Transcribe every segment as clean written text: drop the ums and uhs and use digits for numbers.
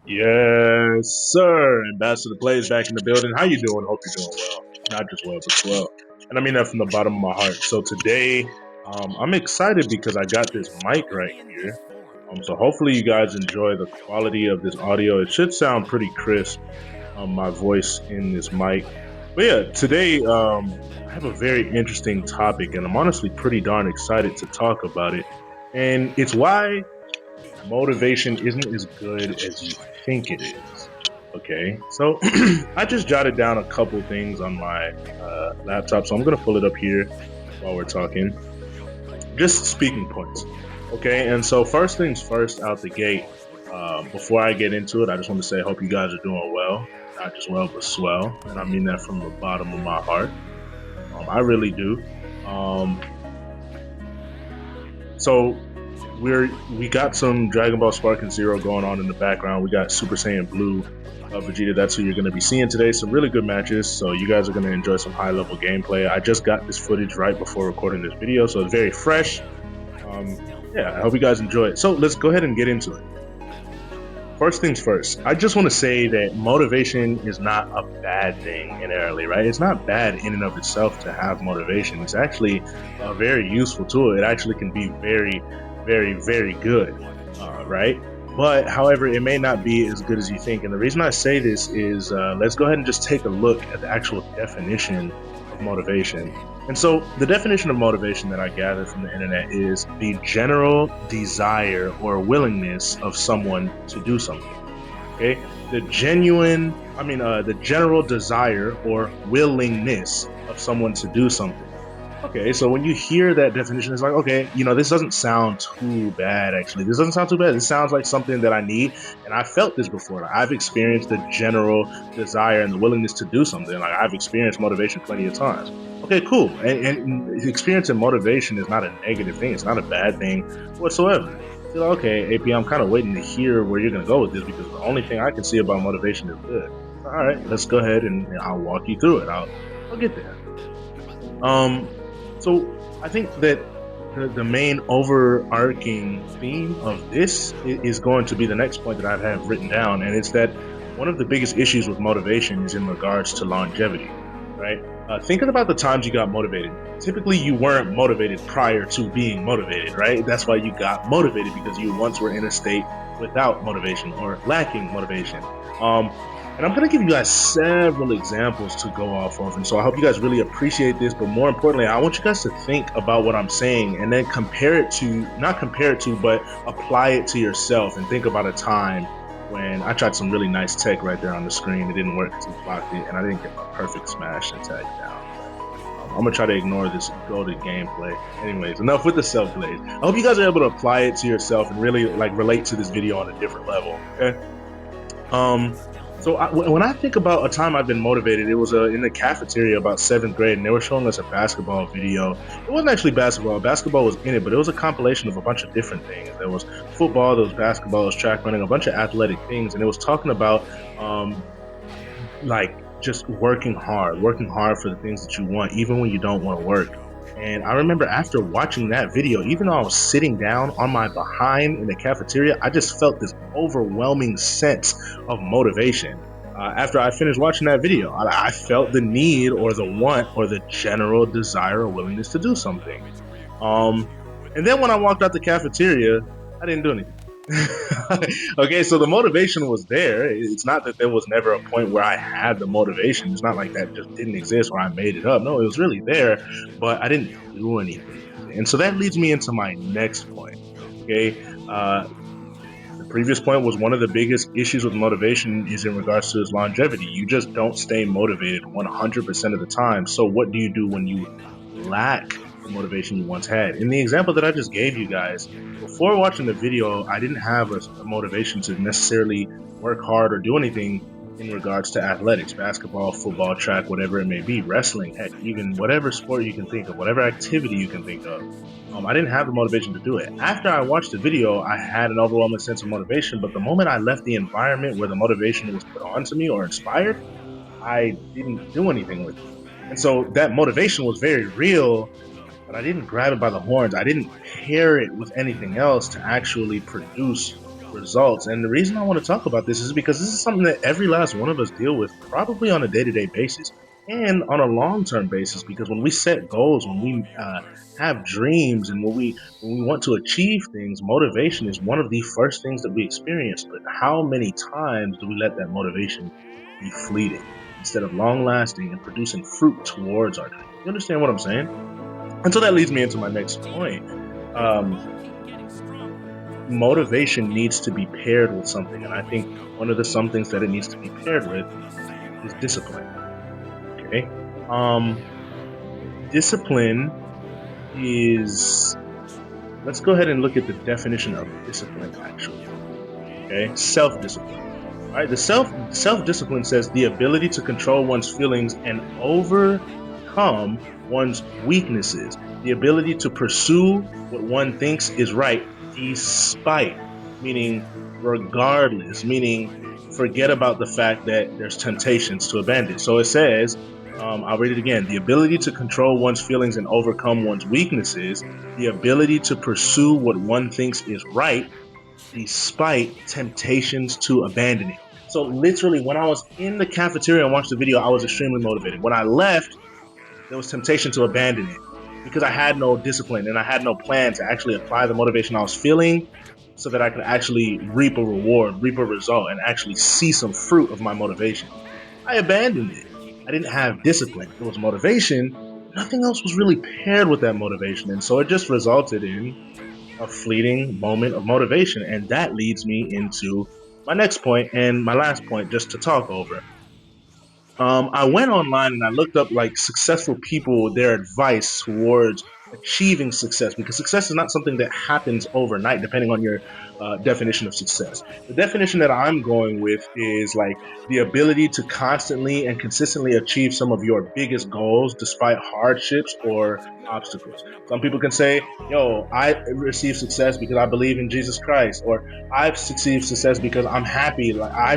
Yes, sir. Ambassador Plays back in the building. How you doing? Hope you're doing well. Not just well, but swell. And I mean that from the bottom of my heart. So today, I'm excited because I got this mic right here. So hopefully you guys enjoy the quality of this audio. It should sound pretty crisp, my voice in this mic. But yeah, today, I have a very interesting topic, and I'm honestly pretty darn excited to talk about it. And it's why motivation isn't as good as you think it is. Okay, so I just jotted down a couple things on my laptop, so I'm gonna pull it up here while we're talking. Just speaking points. Okay, and so first things first out the gate. Before I get into it, I just want to say I hope you guys are doing well, not just well but swell, and I mean that from the bottom of my heart. I really do. Um, so we got some Dragon Ball Sparking Zero going on in the background. We got Super Saiyan Blue Vegeta. That's who you're going to be seeing today. Some really good matches, so you guys are going to enjoy some high level gameplay. I just got this footage right before recording this video, so it's very fresh. Yeah, I hope you guys enjoy it. So let's go ahead and get into it. First things first, I just want to say that motivation is not a bad thing inherently, right? It's not bad in and of itself to have motivation. It's actually a very useful tool. It actually can be very, very good, right? But however, it may not be as good as you think. And the reason I say this is let's go ahead and just take a look at the actual definition of motivation. And so the definition of motivation that I gathered from the internet is the general desire or willingness of someone to do something. Okay, the general desire or willingness of someone to do something. Okay, so when you hear that definition, it's like, okay, this doesn't sound too bad, actually. This doesn't sound too bad. This sounds like something that I need, and I felt this before. I've experienced the general desire and the willingness to do something. Like, I've experienced motivation plenty of times. Okay, cool. And experiencing motivation is not a negative thing. It's not a bad thing whatsoever. So, okay, AP, I'm kind of waiting to hear where you're going to go with this because the only thing I can see about motivation is good. All right, let's go ahead and I'll walk you through it. I'll get there. So I think that the main overarching theme of this is going to be the next point that I have written down, and it's that one of the biggest issues with motivation is in regards to longevity, right? Thinking about the times you got motivated. Typically, you weren't motivated prior to being motivated, right? That's why you got motivated, because you once were in a state without motivation or lacking motivation. And I'm going to give you guys several examples to go off of. And so I hope you guys really appreciate this. But more importantly, I want you guys to think about what I'm saying and then not compare it to, but apply it to yourself and think about a time when I tried some really nice tech right there on the screen. It didn't work because he blocked it, and I didn't get my perfect smash attack down. I'm going to try to ignore this goated gameplay. Anyways, enough with the self-glaze. I hope you guys are able to apply it to yourself and really relate to this video on a different level, okay? So when I think about a time I've been motivated, it was in the cafeteria about 7th grade, and they were showing us a basketball video. It wasn't actually basketball. Basketball was in it, but it was a compilation of a bunch of different things. There was football, there was basketball, there was track running, a bunch of athletic things, and it was talking about just working hard for the things that you want, even when you don't want to work. And I remember after watching that video, even though I was sitting down on my behind in the cafeteria, I just felt this overwhelming sense of motivation. After I finished watching that video, I felt the need or the want or the general desire or willingness to do something. And then when I walked out the cafeteria, I didn't do anything. Okay, so the motivation was there. It's not that there was never a point where I had the motivation. It's not like that just didn't exist or I made it up. No, it was really there, but I didn't do anything. And so that leads me into my next point. Okay, the previous point was one of the biggest issues with motivation is in regards to its longevity. You just don't stay motivated 100% of the time. So what do you do when you lack the motivation you once had? In the example that I just gave you guys, before watching the video, I didn't have a motivation to necessarily work hard or do anything in regards to athletics, basketball, football, track, whatever it may be, wrestling, heck, even whatever sport you can think of, whatever activity you can think of. I didn't have the motivation to do it. After I watched the video, I had an overwhelming sense of motivation, but the moment I left the environment where the motivation was put onto me or inspired, I didn't do anything with it. And so that motivation was very real, but I didn't grab it by the horns. I didn't pair it with anything else to actually produce results. And the reason I want to talk about this is because this is something that every last one of us deal with probably on a day-to-day basis and on a long-term basis. Because when we set goals, when we have dreams, and when we want to achieve things, motivation is one of the first things that we experience. But how many times do we let that motivation be fleeting instead of long-lasting and producing fruit towards our dream? You understand what I'm saying? And so that leads me into my next point. Motivation needs to be paired with something, and I think one of the some things that it needs to be paired with is discipline. Okay, discipline is. Let's go ahead and look at the definition of discipline. Actually, okay, self-discipline. All right, the self-discipline says the ability to control one's feelings and overcome one's weaknesses, the ability to pursue what one thinks is right despite, meaning regardless, meaning forget about the fact that there's temptations to abandon. So it says, I'll read it again, the ability to control one's feelings and overcome one's weaknesses, the ability to pursue what one thinks is right despite temptations to abandon it. So literally, when I was in the cafeteria and watched the video, I was extremely motivated. When I left, there was temptation to abandon it because I had no discipline and I had no plan to actually apply the motivation I was feeling so that I could actually reap a reward, reap a result, and actually see some fruit of my motivation. I abandoned it. I didn't have discipline. It was motivation. Nothing else was really paired with that motivation. And so it just resulted in a fleeting moment of motivation. And that leads me into my next point and my last point just to talk over. I went online and I looked up like successful people, their advice towards achieving success, because success is not something that happens overnight, depending on your definition of success. The definition that I'm going with is like the ability to constantly and consistently achieve some of your biggest goals despite hardships or obstacles. Some people can say, yo, I received success because I believe in Jesus Christ, or I've succeeded success because I'm happy. Like I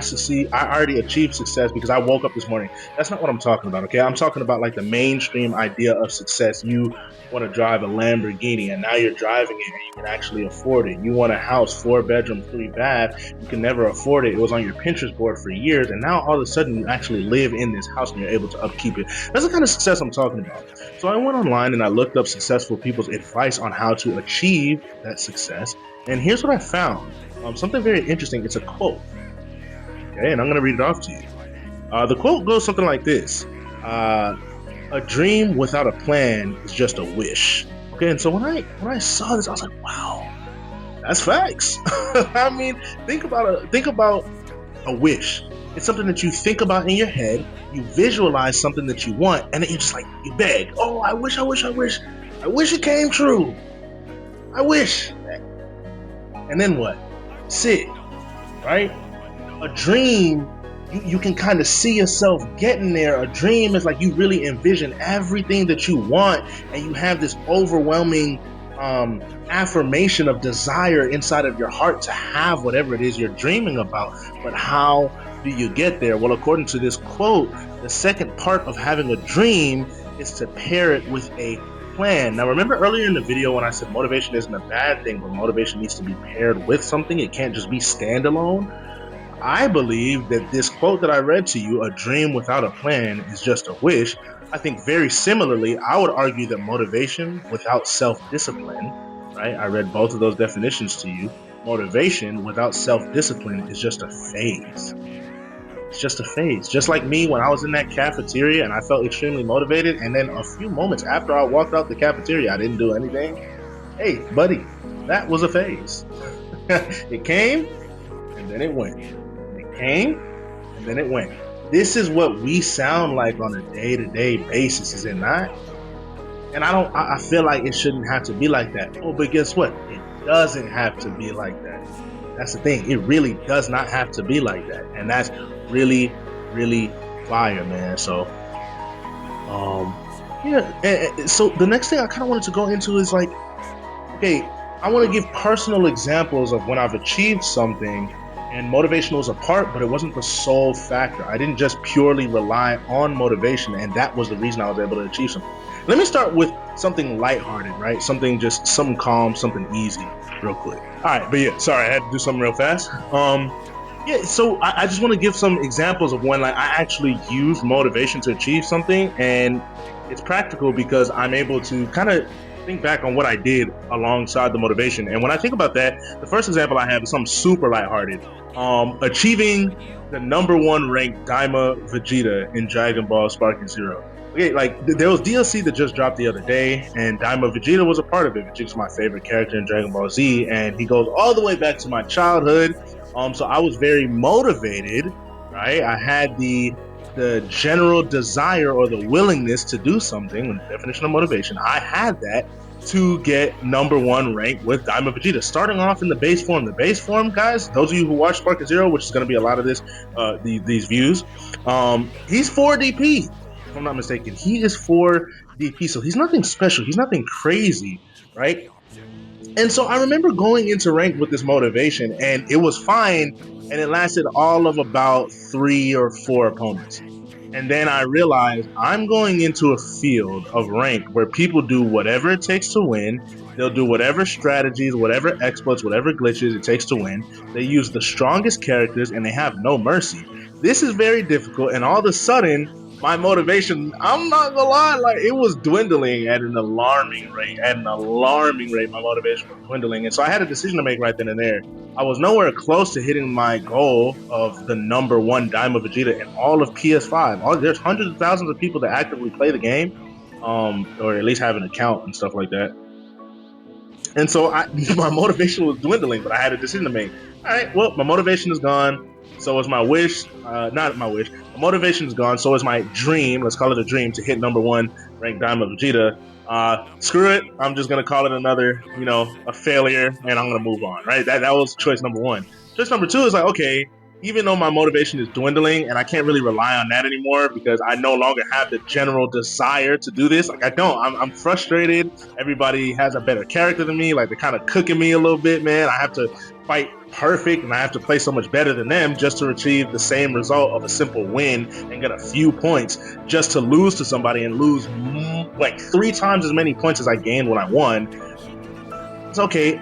already achieved success because I woke up this morning. That's not what I'm talking about, okay? I'm talking about like the mainstream idea of success. You want to drive a Lamborghini and now you're driving it and you can actually afford it. You want a house, 4-bedroom, 3-bath. You can never afford it. It was on your Pinterest board for years, and now all of a sudden you actually live in this house and you're able to upkeep it. That's the kind of success I'm talking about. So I went online and I looked up successful people's advice on how to achieve that success. And here's what I found. Something very interesting. It's a quote. Okay, and I'm going to read it off to you. The quote goes something like this. A dream without a plan is just a wish. Okay, and so when I saw this, I was like, wow, that's facts. I mean, think about a wish. It's something that you think about in your head, you visualize something that you want, and then you just like, you beg, oh, I wish it came true. I wish. And then what? Sit, right? A dream, you can kind of see yourself getting there. A dream is like you really envision everything that you want, and you have this overwhelming affirmation of desire inside of your heart to have whatever it is you're dreaming about. But how do you get there? Well, according to this quote, the second part of having a dream is to pair it with a plan. Now, remember earlier in the video when I said motivation isn't a bad thing, but motivation needs to be paired with something. It can't just be standalone. I believe that this quote that I read to you, a dream without a plan is just a wish. I think very similarly, I would argue that motivation without self-discipline, right? I read both of those definitions to you. Motivation without self-discipline is just a phase. It's just a phase. Just like me when I was in that cafeteria and I felt extremely motivated, and then a few moments after I walked out the cafeteria, I didn't do anything. Hey, buddy, that was a phase. It came and then it went. It came and then it went. This is what we sound like on a day-to-day basis, is it not? And I feel like it shouldn't have to be like that. Oh, but guess what? It doesn't have to be like that. That's the thing. It really does not have to be like that. And that's really, really fire, man. So, yeah. So the next thing I kind of wanted to go into is like, okay, I want to give personal examples of when I've achieved something and motivation was a part, but it wasn't the sole factor. I didn't just purely rely on motivation, and that was the reason I was able to achieve something. Let me start with something lighthearted, right? Something calm, something easy, real quick. All right, but yeah, sorry, I had to do something real fast. Yeah, so I just want to give some examples of when like I actually use motivation to achieve something, and it's practical because I'm able to kind of think back on what I did alongside the motivation. And when I think about that, the first example I have is something super lighthearted. Achieving the #1 ranked Daima Vegeta in Dragon Ball Sparking Zero. Okay, like there was DLC that just dropped the other day, and Daima Vegeta was a part of it. Vegeta's my favorite character in Dragon Ball Z, and he goes all the way back to my childhood. So I was very motivated, right? I had the general desire or the willingness to do something. The definition of motivation, I had that to get #1 rank with Daima Vegeta. Starting off in the base form. The base form, guys, those of you who watch Sparking Zero, which is going to be a lot of this, these views, he's 4 DP. If I'm not mistaken, he is 4 DP. So he's nothing special. He's nothing crazy, right? And so I remember going into ranked with this motivation, and it was fine, and it lasted all of about 3 or 4 opponents. And then I realized I'm going into a field of rank where people do whatever it takes to win. They'll do whatever strategies, whatever exploits, whatever glitches it takes to win. They use the strongest characters, and they have no mercy. This is very difficult, and all of a sudden, my motivation, I'm not gonna lie, like it was dwindling at an alarming rate. My motivation was dwindling. And so I had a decision to make right then and there. I was nowhere close to hitting my goal of the #1 Daima Vegeta in all of PS5. There's hundreds of thousands of people that actively play the game, or at least have an account and stuff like that. And so my motivation was dwindling, but I had a decision to make. All right, well, my motivation is gone. So is my wish, not my wish. My motivation is gone. So is my dream. Let's call it a dream to hit #1 ranked Daima Vegeta. Screw it. I'm just gonna call it another, a failure, and I'm gonna move on. Right? That was choice #1. Choice #2 is like, okay, even though my motivation is dwindling and I can't really rely on that anymore because I no longer have the general desire to do this. Like I don't. I'm frustrated. Everybody has a better character than me. Like they're kind of cooking me a little bit, man. I have to fight perfect and I have to play so much better than them just to achieve the same result of a simple win and get a few points, just to lose to somebody and lose like 3 times as many points as I gained when I won. It's okay.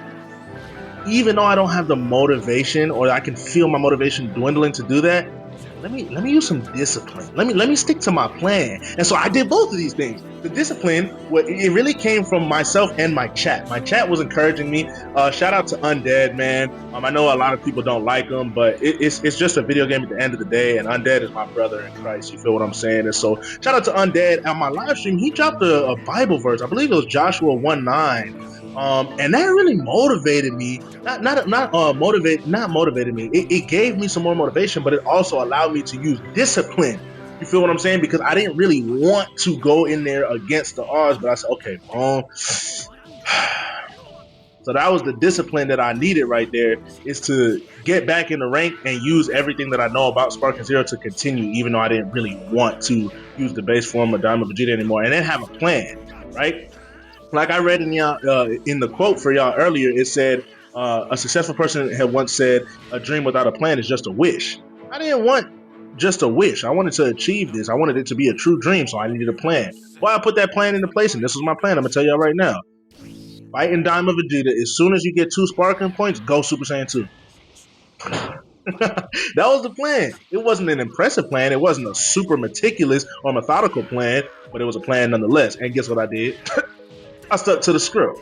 Even though I don't have the motivation, or I can feel my motivation dwindling to do that, let me use some discipline. Let me stick to my plan. And so I did both of these things. The discipline, it really came from myself and my chat. My chat was encouraging me. Shout out to Undead, man. I know a lot of people don't like him, but it's just a video game at the end of the day, and Undead is my brother in Christ. You feel what I'm saying? And so shout out to Undead. On my live stream, he dropped a Bible verse. I believe it was Joshua 1:9. And that really motivated me. Not motivated me. It gave me some more motivation, but it also allowed me to use discipline. You feel what I'm saying? Because I didn't really want to go in there against the odds, but I said, okay, boom. So that was the discipline that I needed right there, is to get back in the rank and use everything that I know about Sparking Zero to continue, even though I didn't really want to use the base form of Daima Vegeta anymore, and then have a plan, right? Like I read in in the quote for y'all earlier, it said a successful person had once said, "A dream without a plan is just a wish." I didn't want just a wish. I wanted to achieve this. I wanted it to be a true dream, so I needed a plan. Well, I put that plan into place, and this was my plan. I'm gonna tell y'all right now. Fighting Daima Vegeta. As soon as you get 2 sparking points, go Super Saiyan 2. That was the plan. It wasn't an impressive plan. It wasn't a super meticulous or methodical plan, but it was a plan nonetheless. And guess what I did? I stuck to the script.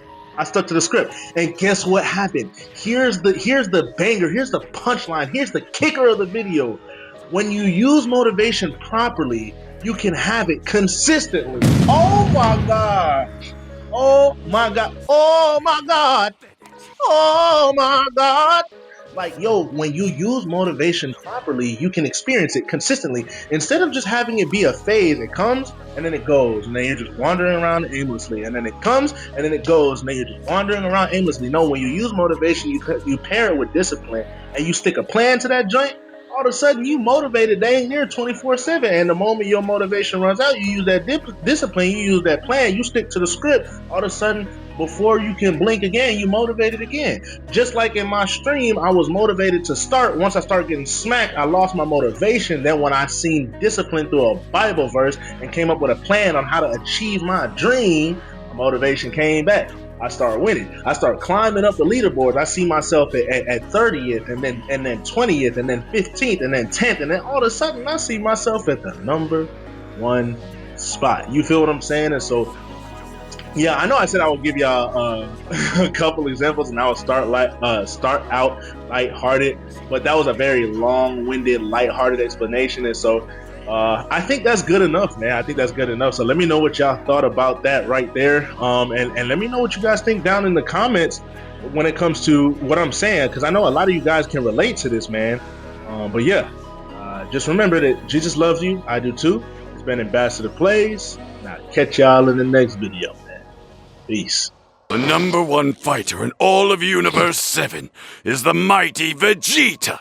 And guess what happened? Here's the banger. Here's the punchline. Here's the kicker of the video. When you use motivation properly, you can have it consistently. Oh my God. Oh my God. Oh my God. Oh my God. Like, yo, when you use motivation properly, you can experience it consistently. Instead of just having it be a phase, it comes and then it goes, and then you're just wandering around aimlessly. And then it comes and then it goes, and then you're just wandering around aimlessly. No, when you use motivation, you pair it with discipline and you stick a plan to that joint. all of a sudden you motivated dang near 24/7. And the moment your motivation runs out, you use that discipline, you use that plan, you stick to the script. All of a sudden, before you can blink again, you motivated again. Just like in my stream, I was motivated to start. Once I started getting smacked, I lost my motivation. Then when I seen discipline through a Bible verse and came up with a plan on how to achieve my dream, my motivation came back. I started winning. I started climbing up the leaderboards. I see myself at 30th, and then 20th, and then 15th, and then 10th, and then all of a sudden I see myself at the number 1 spot. You feel what I'm saying? And so, yeah, I know I said I would give y'all a couple examples, and I would start out lighthearted, but that was a very long-winded, lighthearted explanation, and so. I think that's good enough, man. I think that's good enough. So let me know what y'all thought about that right there. And let me know what you guys think down in the comments when it comes to what I'm saying, because I know a lot of you guys can relate to this, man. But yeah, just remember that Jesus loves you. I do too. It's been Ambassador Plays. And I'll catch y'all in the next video, man. Peace. The #1 fighter in all of Universe 7 is the mighty Vegeta.